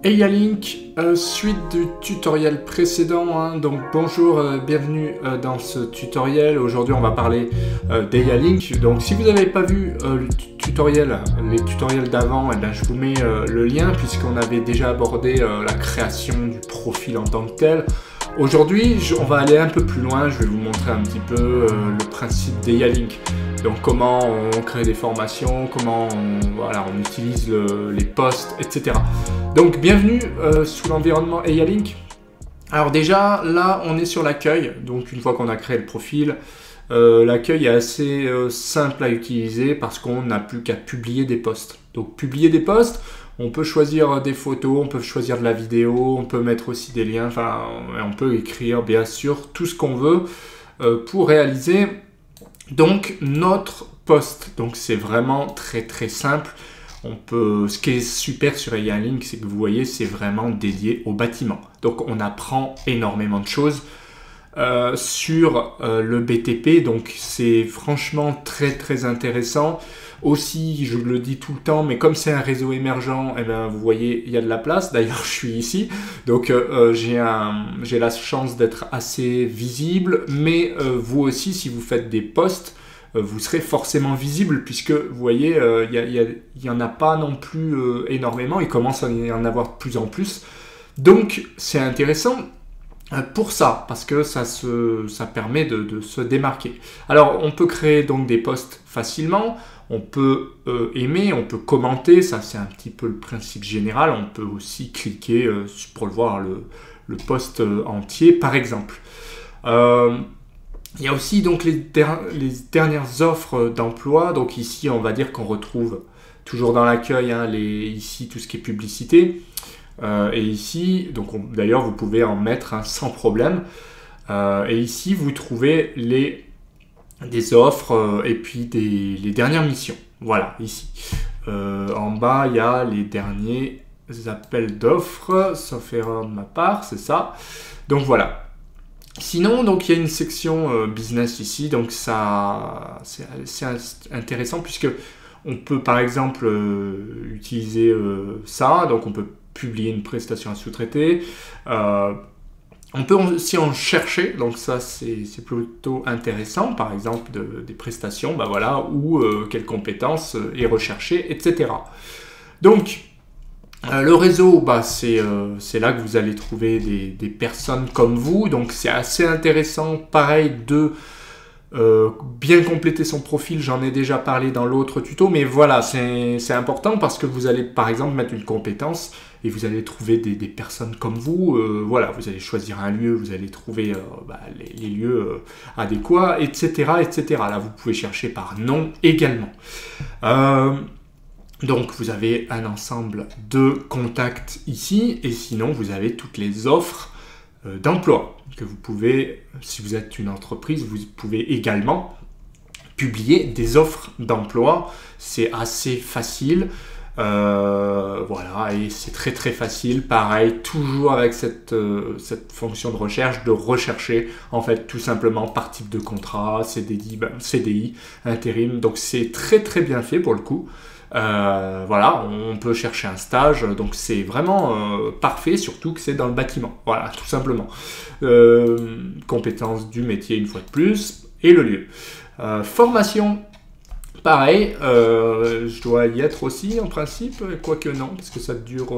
Link, suite du tutoriel précédent, donc bonjour, bienvenue dans ce tutoriel. Aujourd'hui on va parler Link. Donc si vous n'avez pas vu les tutoriels d'avant, je vous mets le lien puisqu'on avait déjà abordé la création du profil en tant que tel. Aujourd'hui on va aller un peu plus loin, je vais vous montrer un petit peu le principe Link. Donc comment on crée des formations, comment on utilise les posts, etc. Donc bienvenue sous l'environnement Link. Alors déjà là on est sur l'accueil, donc une fois qu'on a créé le profil, l'accueil est assez simple à utiliser parce qu'on n'a plus qu'à publier des posts. Donc publier des posts, on peut choisir des photos, on peut choisir de la vidéo, on peut mettre aussi des liens, enfin on peut écrire bien sûr tout ce qu'on veut pour réaliser donc notre post. Donc c'est vraiment très simple. Ce qui est super sur Link, c'est que vous voyez, c'est vraiment dédié au bâtiment. Donc on apprend énormément de choses sur le BTP. Donc c'est franchement très intéressant. Aussi, je le dis tout le temps, mais comme c'est un réseau émergent, vous voyez, il y a de la place. D'ailleurs, je suis ici, donc j'ai la chance d'être assez visible. Mais vous aussi, si vous faites des posts, vous serez forcément visible puisque vous voyez, il n'y en a pas non plus énormément. Il commence à y en avoir de plus en plus. Donc, c'est intéressant pour ça, parce que ça permet de se démarquer. Alors, on peut créer donc des posts facilement. On peut aimer, on peut commenter, ça c'est un petit peu le principe général. On peut aussi cliquer pour le voir le post entier, par exemple. Il y a aussi donc les dernières offres d'emploi. Donc ici, on va dire qu'on retrouve toujours dans l'accueil, ici tout ce qui est publicité. Et ici, donc d'ailleurs, vous pouvez en mettre sans problème. Et ici, vous trouvez des offres et puis les dernières missions. Voilà, ici. En bas, il y a les derniers appels d'offres, sauf erreur de ma part, c'est ça. Donc voilà. Sinon, donc il y a une section business ici, donc ça c'est intéressant puisque on peut par exemple utiliser ça, donc on peut publier une prestation à sous-traiter. On peut aussi en chercher, donc ça c'est plutôt intéressant, par exemple des prestations, ou quelle compétence est recherchée, etc. Donc le réseau, c'est là que vous allez trouver des personnes comme vous, donc c'est assez intéressant, pareil, de bien compléter son profil. J'en ai déjà parlé dans l'autre tuto, mais voilà, c'est important parce que vous allez par exemple mettre une compétence et vous allez trouver des personnes comme vous. Voilà, vous allez choisir un lieu, vous allez trouver les lieux adéquats, etc., etc. Là, vous pouvez chercher par nom également. Donc, vous avez un ensemble de contacts ici, et sinon, vous avez toutes les offres d'emploi que vous pouvez, si vous êtes une entreprise, vous pouvez également publier des offres d'emploi. C'est assez facile. Voilà, et c'est très facile. Pareil, toujours avec cette fonction de recherche, de rechercher, en fait, tout simplement par type de contrat, CDI, intérim. Donc, c'est très bien fait pour le coup. Voilà, on peut chercher un stage, donc c'est vraiment parfait, surtout que c'est dans le bâtiment, voilà, tout simplement. Compétences du métier une fois de plus, et le lieu. Formation, pareil, je dois y être aussi en principe, quoique non, parce que ça dure,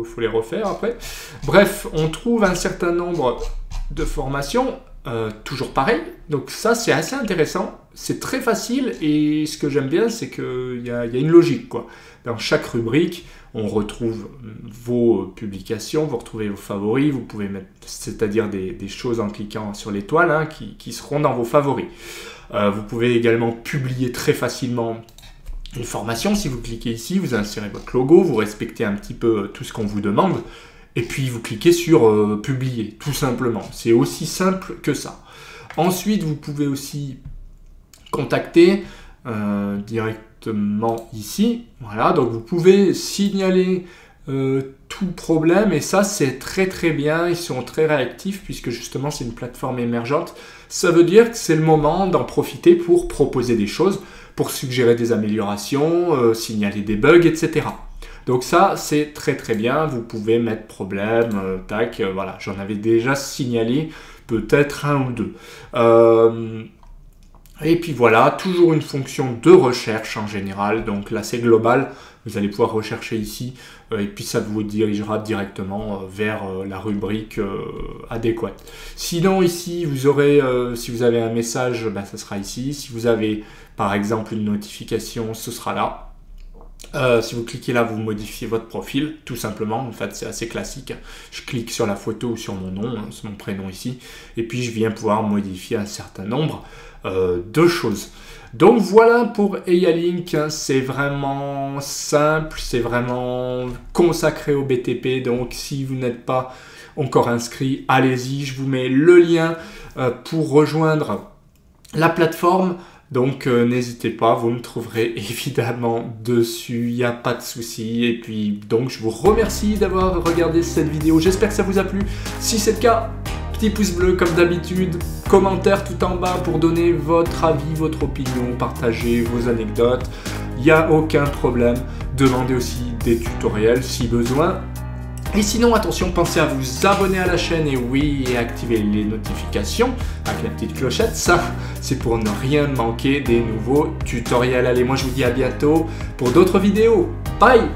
faut les refaire après. Bref, on trouve un certain nombre de formations, toujours pareil, donc ça c'est assez intéressant. C'est très facile et ce que j'aime bien, c'est qu'il y a une logique, quoi. Dans chaque rubrique, on retrouve vos publications, vous retrouvez vos favoris, vous pouvez mettre, c'est-à-dire des choses en cliquant sur l'étoile qui seront dans vos favoris. Vous pouvez également publier très facilement une formation. Si vous cliquez ici, vous insérez votre logo, vous respectez un petit peu tout ce qu'on vous demande et puis vous cliquez sur publier, tout simplement. C'est aussi simple que ça. Ensuite, vous pouvez aussi contacter directement ici. Voilà, donc vous pouvez signaler tout problème et ça c'est très bien. Ils sont très réactifs puisque justement c'est une plateforme émergente. Ça veut dire que c'est le moment d'en profiter pour proposer des choses, pour suggérer des améliorations, signaler des bugs, etc. Donc ça, c'est très très bien. Vous pouvez mettre problème, tac, voilà, j'en avais déjà signalé peut-être un ou deux. Et puis voilà, toujours une fonction de recherche en général, donc là c'est global, vous allez pouvoir rechercher ici, et puis ça vous dirigera directement vers la rubrique adéquate. Sinon ici, vous aurez, si vous avez un message, ben, ça sera ici, si vous avez par exemple une notification, ce sera là. Si vous cliquez là, vous modifiez votre profil, tout simplement. En fait, c'est assez classique. Je clique sur la photo ou sur mon nom, hein, c'est mon prénom ici, et puis je viens pouvoir modifier un certain nombre de choses. Donc voilà pour Eyalink, hein, c'est vraiment simple, c'est vraiment consacré au BTP. Donc si vous n'êtes pas encore inscrit, allez-y, je vous mets le lien pour rejoindre la plateforme. Donc n'hésitez pas, vous me trouverez évidemment dessus, il n'y a pas de souci. Et puis donc je vous remercie d'avoir regardé cette vidéo, j'espère que ça vous a plu. Si c'est le cas, petit pouce bleu comme d'habitude, commentaire tout en bas pour donner votre avis, votre opinion, partager vos anecdotes. Il n'y a aucun problème, demandez aussi des tutoriels si besoin. Et sinon, attention, pensez à vous abonner à la chaîne et oui, et activer les notifications avec la petite clochette. Ça, c'est pour ne rien manquer des nouveaux tutoriels. Allez, moi je vous dis à bientôt pour d'autres vidéos. Bye!